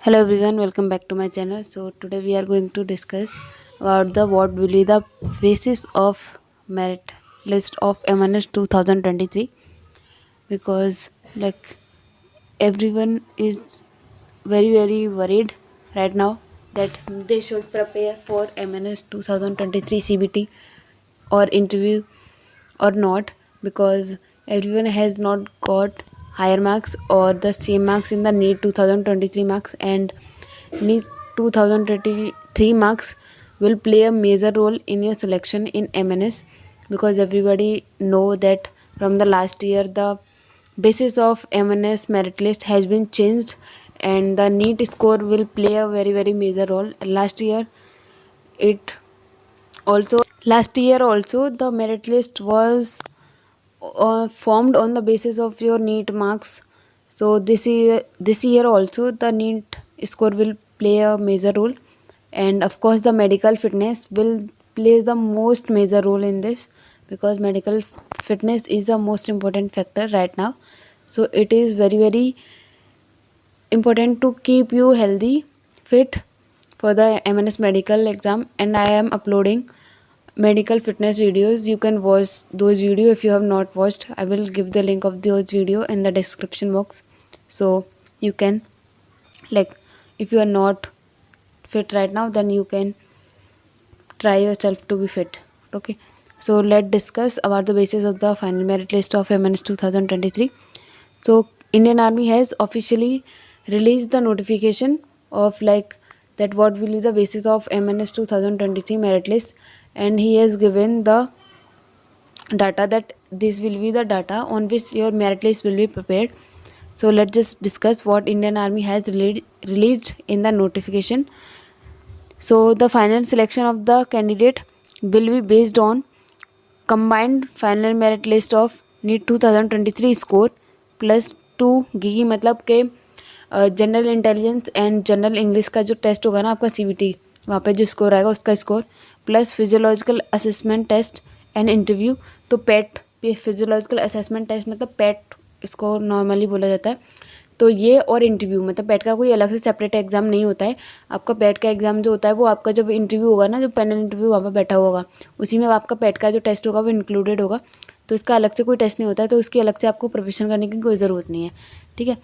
Hello everyone, welcome back to my channel. So today we are going to discuss about the what will be the basis of merit list of MNS 2023, because like everyone is very worried right now that they should prepare for MNS 2023 CBT or interview or not, because everyone has not got higher marks or the same marks in the NEET 2023 marks, and NEET 2023 marks will play a major role in your selection in MNS, because everybody know that from the last year the basis of MNS merit list has been changed, and the NEET score will play a very major role. It last year also the merit list was formed on the basis of your NEET marks. So this year also the NEET score will play a major role, and of course the medical fitness will play the most major role in this, because medical fitness is the most important factor right now. So it is very important to keep you healthy, fit for the MNS medical exam, and I am uploading medical fitness videos. You can watch those videos if you have not watched. I will give the link of those video in the description box, so you can, like, if you are not fit right now, then you can try yourself to be fit. Okay, so let's discuss about the basis of the final merit list of MNS 2023. So Indian Army has officially released the notification of that what will be the basis of MNS 2023 merit list, and he has given the data that this will be the data on which your merit list will be prepared. So let's just discuss what Indian Army has released in the notification. So the final selection of the candidate will be based on combined final merit list of NEET 2023 score plus 2 GE, मतलब के general intelligence and general English का जो test होगा ना आपका CBT, वहाँ पे जो स्कोर आएगा उसका score, plus physiological assessment test and interview. तो पैट फिजियोलॉजिकल असेसमेंट टेस्ट मतलब पैट इसको नॉर्मली बोला जाता है। तो ये और इंटरव्यू, मतलब पैट का कोई अलग से सेपरेट एग्जाम नहीं होता है। आपका पैट का एग्जाम जो होता है वो आपका जब इंटरव्यू होगा ना, जो पैनल इंटरव्यू वहाँ पर बैठा होगा, उसी में आपका पैट का जो टेस्ट होगा वो इंक्लूडेड होगा। तो इसका अलग से कोई टेस्ट नहीं होता है, तो इसकी अलग से आपको प्रिपरेशन करने की कोई ज़रूरत नहीं है। ठीक है,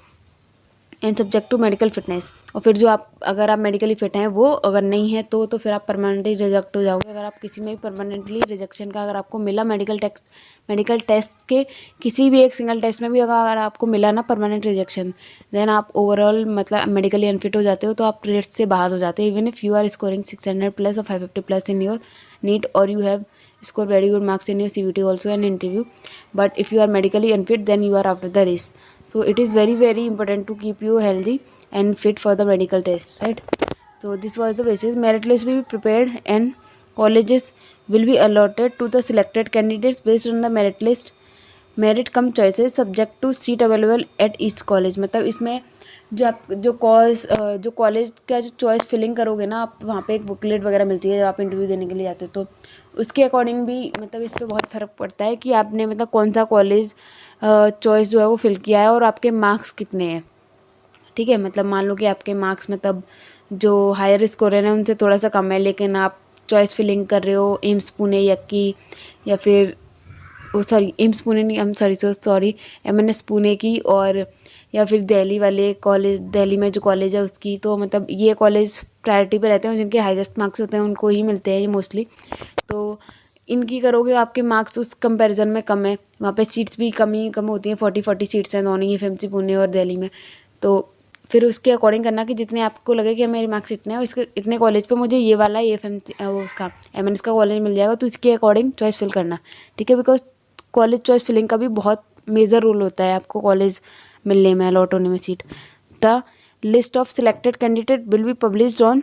and subject to medical fitness. और फिर जो आप, अगर आप मेडिकली फिट हैं वो अगर नहीं है तो फिर आप परमानेंटली रिजेक्ट हो जाओगे। अगर आप किसी में भी परमानेंटली रिजेक्शन का अगर आपको मिला मेडिकल टेस्ट के किसी भी एक सिंगल टेस्ट में भी अगर आपको मिला ना परमानेंट रिजेक्शन, देन आप ओवरऑल मतलब मेडिकली अनफिट हो जाते हो, तो आप रेट से बाहर हो जाते हो। Even if you are scoring 600 plus और 550 plus in your NEET, or you have scored very good marks in your CBT also and interview, but if you are medically unfit then you are out of the race. So it is very important to keep you healthy and fit for the medical test, right? So this was the basis. Merit list will be prepared and colleges will be allotted to the selected candidates based on the merit come choices subject to seat available at each college। मतलब इसमें जो आप जो college का जो choice filling करोगे ना आप, वहाँ पे एक बुकलेट वगैरह मिलती है जब आप इंटरव्यू देने के लिए जाते हो, तो उसके अकॉर्डिंग भी मतलब इस पर बहुत फ़र्क पड़ता है कि आपने मतलब कौन सा कॉलेज चॉइस जो है वो फिल किया है और आपके मार्क्स कितने हैं। ठीक है, मतलब मान लो कि आपके मार्क्स मतलब जो हायर स्कोरर हैं उनसे थोड़ा सा कम है, लेकिन आप चॉइस फिलिंग कर रहे हो एम्स पुणे की, या फिर एम्स पुणे नहीं, सॉरी MNS पुणे की, और या फिर दिल्ली वाले कॉलेज, दिल्ली में जो कॉलेज है उसकी। तो मतलब ये कॉलेज प्रायोरिटी पे रहते हैं, जिनके हाईएस्ट मार्क्स होते हैं उनको ही मिलते हैं ये मोस्टली। तो इनकी करोगे आपके मार्क्स उस कंपैरिजन में कम है, वहाँ पे सीट्स भी कम होती हैं, 40 सीट्स हैं दोनों ही FMC पुणे और दिल्ली में। तो फिर उसके अकॉर्डिंग करना कि जितने आपको लगे कि मेरे मार्क्स इतने हैं, इसके इतने कॉलेज पे मुझे ये वाला FMC वो उसका MNS का कॉलेज मिल जाएगा, तो इसके अकॉर्डिंग चॉइस फिल करना। ठीक है, बिकॉज कॉलेज चॉइस फिलिंग का भी बहुत मेजर रोल होता है आपको कॉलेज मिलने में, अलॉट होने में seat. The list of selected candidate will be published on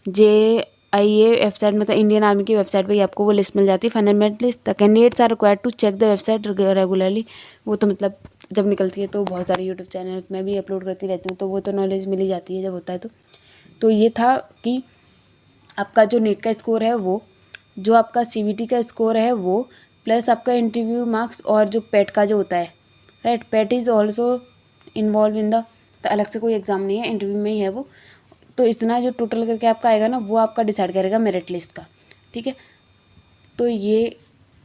JIA website, मतलब इंडियन आर्मी की वेबसाइट पे ही आपको वो लिस्ट मिल जाती है, final merit list. The candidates are required to check the website regularly. वो तो मतलब जब निकलती है तो बहुत सारे यूट्यूब चैनल में भी अपलोड करती रहती हूँ, तो वो तो नॉलेज मिल ही जाती है जब होता है। तो ये था कि आपका जो NEET का स्कोर है वो, जो आपका CBT का स्कोर है वो, प्लस आपका इंटरव्यू मार्क्स और जो पैट का जो होता है, right. PAT is also involve in the अलग से कोई एग्ज़ाम नहीं है, इंटरव्यू में ही है वो। तो इतना जो टोटल करके आपका आएगा ना, वो आपका डिसाइड करेगा मेरिट लिस्ट का, ठीक है। तो ये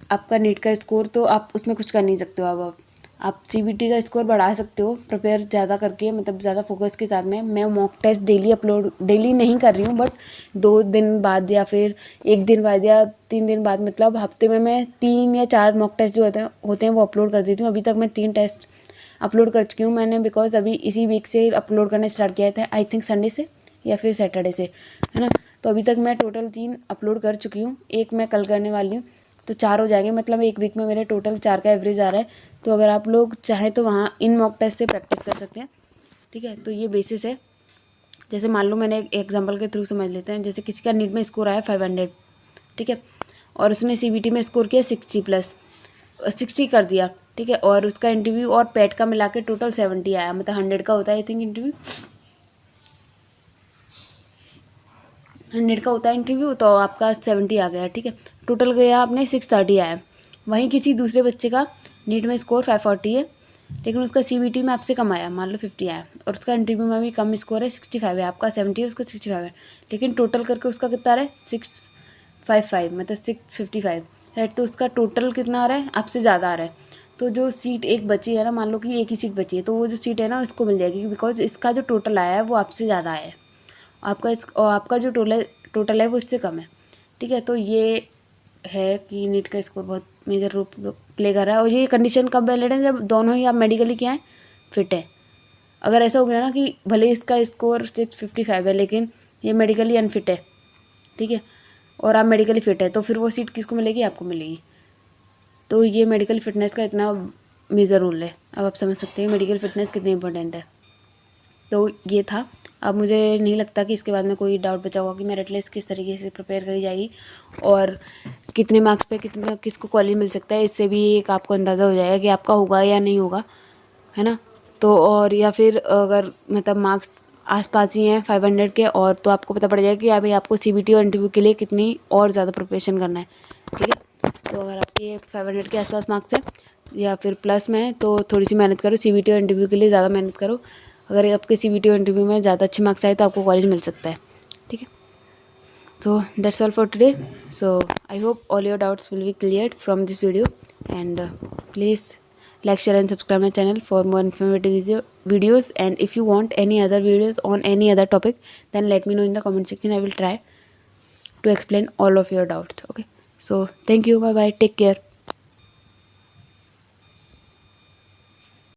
आपका नीट का स्कोर, तो आप उसमें कुछ कर नहीं सकते हो। अब आप CBT का स्कोर बढ़ा सकते हो प्रिपेयर ज़्यादा करके, मतलब ज़्यादा फोकस के साथ में। मैं मॉक टेस्ट डेली नहीं कर रही हूँ, बट 2 दिन बाद या फिर 1 दिन बाद या 3 दिन बाद, मतलब हफ्ते में मैं 3 या 4 मॉक टेस्ट जो होते हैं वो अपलोड कर देती हूँ। अभी तक मैं 3 टेस्ट अपलोड कर चुकी हूँ मैंने, बिकॉज अभी इसी वीक से अपलोड करना स्टार्ट किया था, आई थिंक संडे से या फिर सैटरडे से, है ना। तो अभी तक मैं टोटल 3 अपलोड कर चुकी हूँ, एक मैं कल करने वाली हूँ, तो 4 हो जाएंगे। मतलब एक वीक में मेरे टोटल 4 का एवरेज आ रहा है। तो अगर आप लोग चाहें तो वहाँ इन मॉक टेस्ट से प्रैक्टिस कर सकते हैं, ठीक है। तो ये बेसिस है। जैसे मान लो, मैंने एक एग्जांपल के थ्रू समझ लेते हैं। जैसे किसी का नीट में स्कोर आया 500, ठीक है, और उसने CBT में स्कोर किया 60 कर दिया, ठीक है, और उसका इंटरव्यू और पैट का मिला के टोटल 70 आया, मतलब 100 का होता है आई थिंक इंटरव्यू, 100 का होता है इंटरव्यू, तो आपका 70 आ गया, ठीक है। टोटल गया आपने 630 आया। वहीं किसी दूसरे बच्चे का नीट में स्कोर 540 है, लेकिन उसका CBT में आपसे कम आया, मान लो 50 आया, और उसका इंटरव्यू में भी कम स्कोर है, 65 है। आपका 70 है, उसका 65 है, लेकिन टोटल करके उसका कितना आ रहा है 655, मतलब 655, राइट। तो उसका टोटल कितना आ रहा है, आपसे ज़्यादा आ रहा है। तो जो सीट एक बची है ना, मान लो कि एक ही सीट बची है, तो वो जो सीट है ना इसको मिल जाएगी, बिकॉज इसका जो टोटल आया है वो आपसे ज़्यादा आया है। आपका जो टोटल है वो इससे कम है, ठीक है। तो ये है कि नीट का स्कोर बहुत मेजर रोल प्ले कर रहा है। और ये कंडीशन कब वैलिड है, जब दोनों ही आप मेडिकली क्या है, फिट है। अगर ऐसा हो गया ना कि भले इसका स्कोर 655 है लेकिन ये मेडिकली अनफिट है, ठीक है, और आप मेडिकली फिट है, तो फिर वो सीट किसको मिलेगी, आपको मिलेगी। तो ये मेडिकल फिटनेस का इतना मेजर रोल है। अब आप समझ सकते हैं मेडिकल फिटनेस कितनी इंपॉर्टेंट है। तो ये था। अब मुझे नहीं लगता कि इसके बाद में कोई डाउट बचा होगा कि मेरिट लिस्ट किस तरीके से प्रिपेयर करी जाएगी और कितने मार्क्स पे कितना किसको कॉलेज मिल सकता है। इससे भी एक आपको अंदाज़ा हो जाएगा कि आपका होगा या नहीं होगा, है ना। तो और या फिर अगर मतलब मार्क्स आसपास ही हैं 500 के, और तो आपको पता पड़ जाएगा कि अभी आपको CBT और इंटरव्यू के लिए कितनी और ज़्यादा प्रिपरेशन करना है, ठीक है। तो अगर आपके 500 के आसपास मार्क्स हैं या फिर प्लस में है तो थोड़ी सी मेहनत करो, CBT और इंटरव्यू के लिए ज़्यादा मेहनत करो। अगर आपके CBT और इंटरव्यू में ज़्यादा अच्छे मार्क्स आए तो आपको कॉलेज मिल सकता है, ठीक है। So that's all for today. So I hope all your doubts will be cleared from this video, and please like, share and subscribe my channel for more informative videos. And if you want any other videos on any other topic, then let me know in the comment section. I will try to explain all of your doubts. Okay, so thank you, bye bye, take care.